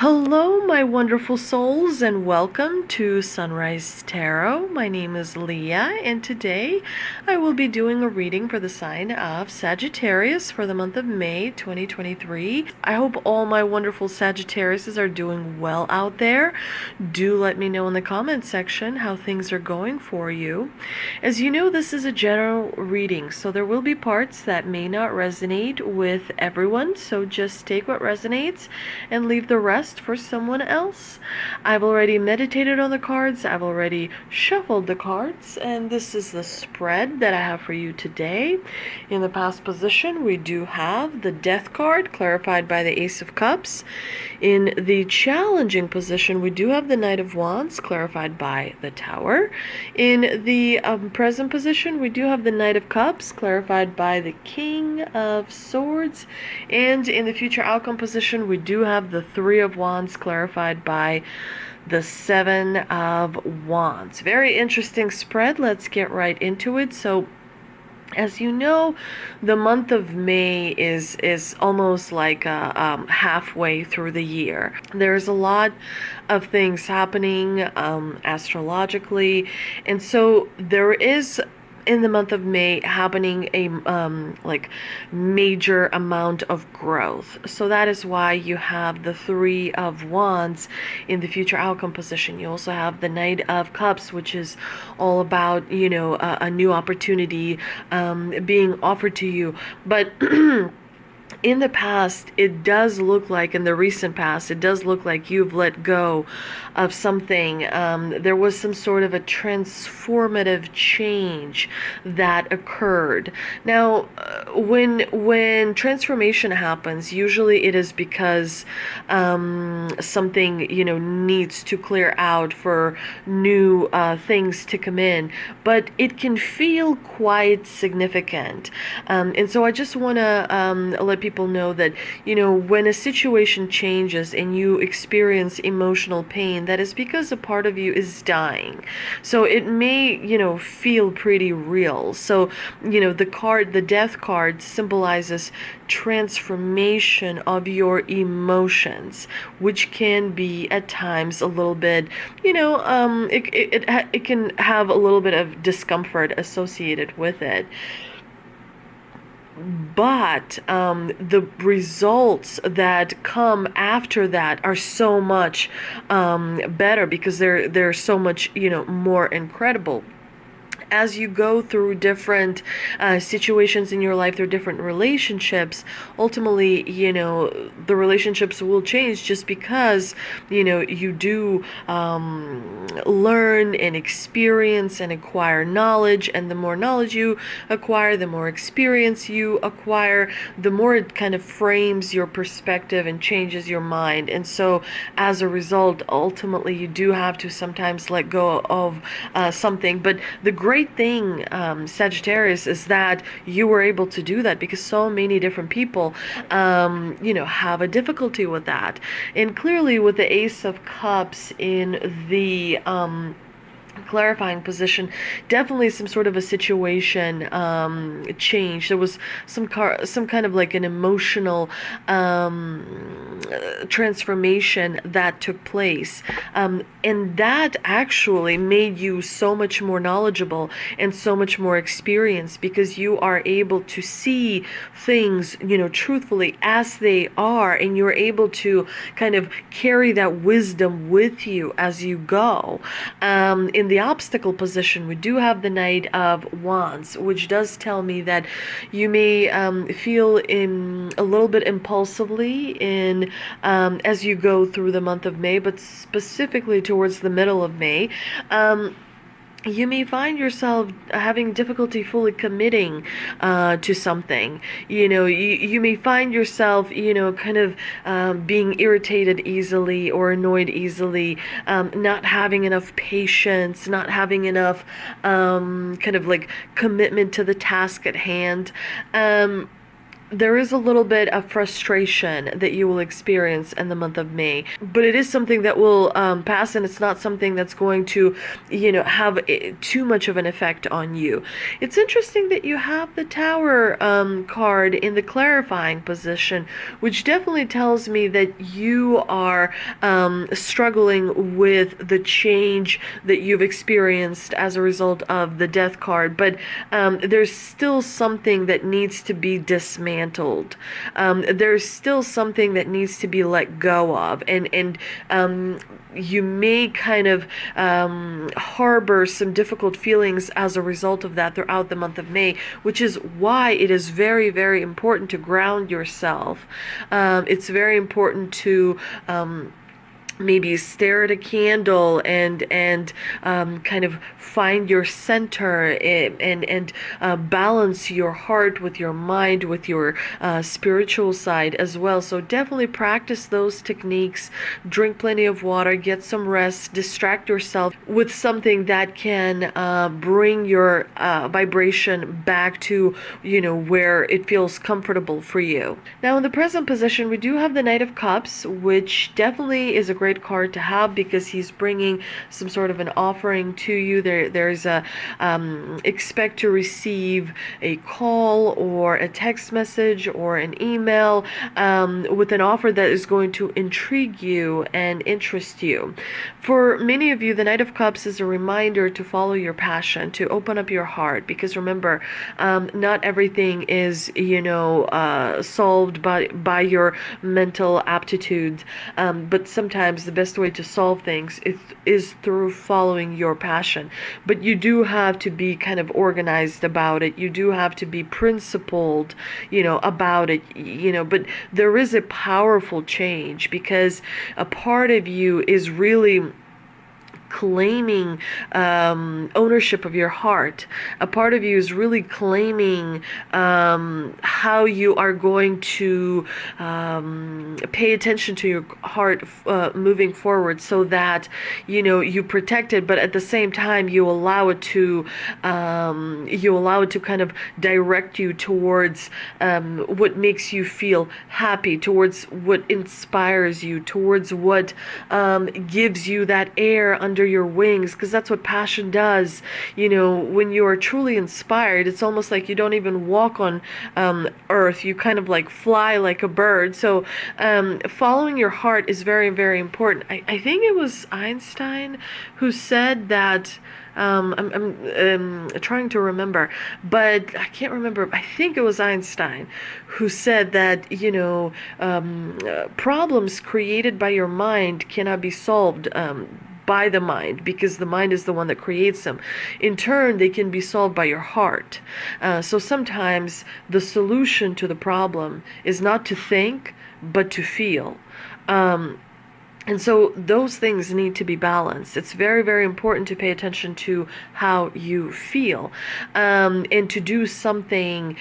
Hello, my wonderful souls, and welcome to Sunrise Tarot. My name is Leah, and today I will be doing a reading for the sign of Sagittarius for the month of May 2023. I hope all my wonderful Sagittariuses are doing well out there. Do let me know in the comment section how things are going for you. As you know, this is a general reading, so there will be parts that may not resonate with everyone, so just take what resonates and leave the rest for someone else. I've already meditated on the cards, I've already shuffled the cards, and this is the spread that I have for you today. In the past position, we do have the Death card, clarified by the Ace of Cups. In the challenging position, we do have the Knight of Wands, clarified by the Tower. In the present position, we do have the Knight of Cups, clarified by the King of Swords. And in the future outcome position, we do have the Three of Wands, clarified by the Seven of Wands. Very interesting spread. Let's get right into it. So, as you know, the month of May is almost like halfway through the year. There's a lot of things happening astrologically, and so there is, in the month of May, happening a major amount of growth. So that is why you have the Three of Wands in the future outcome position. You also have the Knight of Cups, which is all about, a new opportunity being offered to you. But in the past, it does look like, in the recent past, it does look like you've let go of something. There was some sort of a transformative change that occurred. Now, when transformation happens, usually it is because something, needs to clear out for new things to come in. But it can feel quite significant. And so I just want to let people know that, when a situation changes and you experience emotional pain, that is because a part of you is dying. So it may, feel pretty real. So, the Death card symbolizes transformation of your emotions, which can be at times a little bit, it can have a little bit of discomfort associated with it. But the results that come after that are so much better, because they're so much more incredible. As you go through different situations in your life, through different relationships, ultimately, the relationships will change, just because, you do learn and experience and acquire knowledge. And the more knowledge you acquire, the more experience you acquire, the more it kind of frames your perspective and changes your mind. And so, as a result, ultimately, you do have to sometimes let go of something. But the great thing, Sagittarius, is that you were able to do that, because so many different people have a difficulty with that. And clearly, with the Ace of Cups in the clarifying position, definitely some sort of a situation change. There was some kind of like an emotional transformation that took place, and that actually made you so much more knowledgeable and so much more experienced, because you are able to see things truthfully as they are, and you're able to kind of carry that wisdom with you as you go. In the obstacle position, we do have the Knight of Wands, which does tell me that you may feel a little bit impulsively as you go through the month of May, but specifically towards the middle of May. You may find yourself having difficulty fully committing to something. You may find yourself, kind of being irritated easily or annoyed easily, not having enough patience, not having enough kind of like commitment to the task at hand. there is a little bit of frustration that you will experience in the month of May, but it is something that will pass, and it's not something that's going to, have too much of an effect on you. It's interesting that you have the Tower card in the clarifying position, which definitely tells me that you are struggling with the change that you've experienced as a result of the Death card, but there's still something that needs to be dismantled. There's still something that needs to be let go of, and you may kind of harbor some difficult feelings as a result of that throughout the month of May, which is why it is very, very important to ground yourself. It's very important to maybe stare at a candle and kind of find your center, and balance your heart with your mind, with your spiritual side as well. So definitely practice those techniques. Drink plenty of water, get some rest, distract yourself with something that can bring your vibration back to where it feels comfortable for you. Now in the present position, we do have the Knight of Cups, which definitely is a great card to have because he's bringing some sort of an offering to you. There's a expect to receive a call or a text message or an email with an offer that is going to intrigue you and interest you. For many of you, the Knight of Cups is a reminder to follow your passion, to open up your heart, because remember, not everything is solved by your mental aptitudes, but sometimes the best way to solve things is through following your passion. But you do have to be kind of organized about it. You do have to be principled, about it, but there is a powerful change because a part of you is really claiming ownership of your heart. A part of you is really claiming how you are going to pay attention to your heart moving forward, so that you protect it, but at the same time you allow it to kind of direct you towards what makes you feel happy, towards what inspires you, towards what gives you that air under your wings, because that's what passion does. When you are truly inspired, it's almost like you don't even walk on earth. You kind of like fly like a bird. So following your heart is very, very important. I think it was Einstein who said that, I'm trying to remember, but I can't remember. I think it was Einstein who said that, problems created by your mind cannot be solved by the mind, because the mind is the one that creates them. In turn, they can be solved by your heart. So sometimes the solution to the problem is not to think, but to feel. And so those things need to be balanced. It's very, very important to pay attention to how you feel, and to do something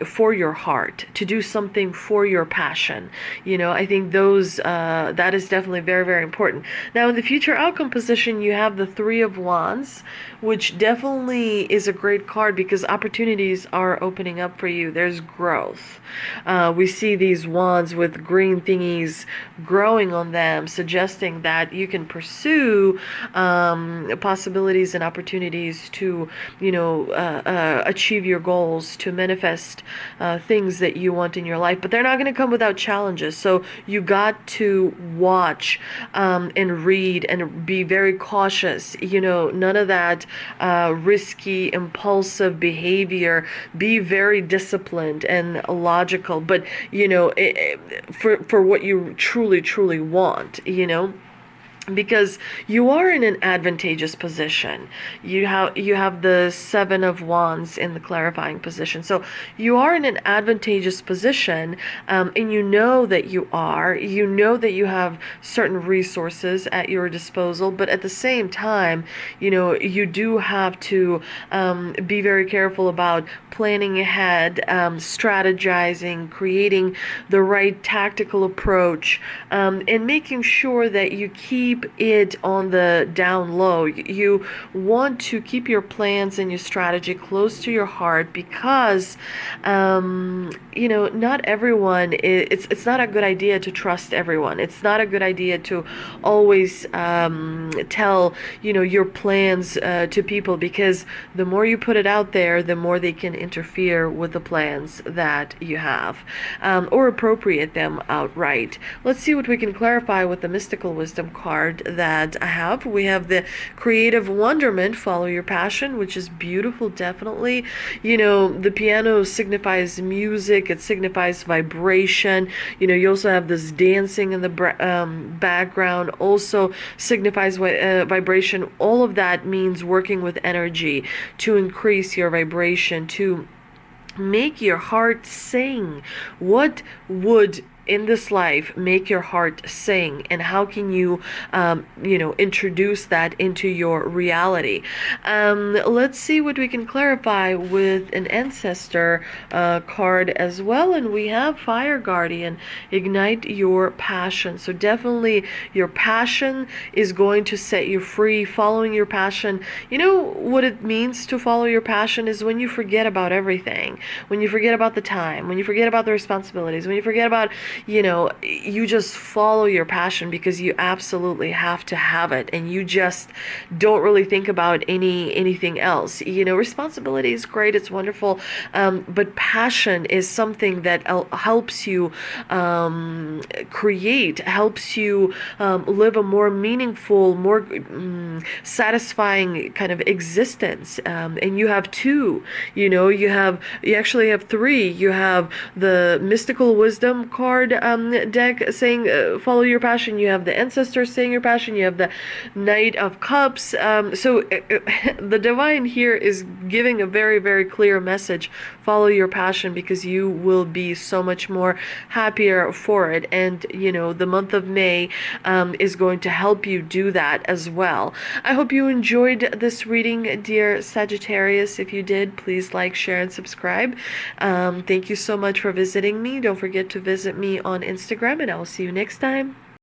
for your heart, to do something for your passion. I think that is definitely very, very important. Now in the future outcome position, you have the Three of Wands, which definitely is a great card because opportunities are opening up for you. There's growth. We see these wands with green thingies growing on them, suggesting that you can pursue possibilities and opportunities to achieve your goals, to manifest things that you want in your life. But they're not going to come without challenges, so you got to watch and read and be very cautious. None of that risky, impulsive behavior. Be very disciplined and logical, but for what you truly want, because you are in an advantageous position. You have the Seven of Wands in the clarifying position, so you are in an advantageous position, and you know that you have certain resources at your disposal, but at the same time, you do have to be very careful about planning ahead, strategizing, creating the right tactical approach, and making sure that you keep keep it on the down low. You want to keep your plans and your strategy close to your heart because, not everyone, it's not a good idea to trust everyone. It's not a good idea to always tell, your plans to people, because the more you put it out there, the more they can interfere with the plans that you have, or appropriate them outright. Let's see what we can clarify with the mystical wisdom card that I have. We have the creative wonderment, follow your passion, which is beautiful, definitely. The piano signifies music, it signifies vibration. You also have this dancing in the background, also signifies vibration. All of that means working with energy to increase your vibration, to make your heart sing. What would in this life make your heart sing, and how can you introduce that into your reality? Let's see what we can clarify with an ancestor card as well. And we have Fire Guardian, ignite your passion. So definitely your passion is going to set you free. Following your passion, what it means to follow your passion is when you forget about everything, when you forget about the time, when you forget about the responsibilities, when you forget about, you just follow your passion because you absolutely have to have it, and you just don't really think about anything else. Responsibility is great, it's wonderful, but passion is something that helps you create, helps you live a more meaningful, more satisfying kind of existence. And you have two, you actually have three. You have the mystical wisdom card deck saying follow your passion. You have the ancestors saying your passion. You have the Knight of Cups. So the divine here is giving a very, very clear message. Follow your passion because you will be so much more happier for it. And the month of May is going to help you do that as well. I hope you enjoyed this reading, dear Sagittarius. If you did, please like, share, and subscribe. Thank you so much for visiting me. Don't forget to visit me on Instagram, and I will see you next time.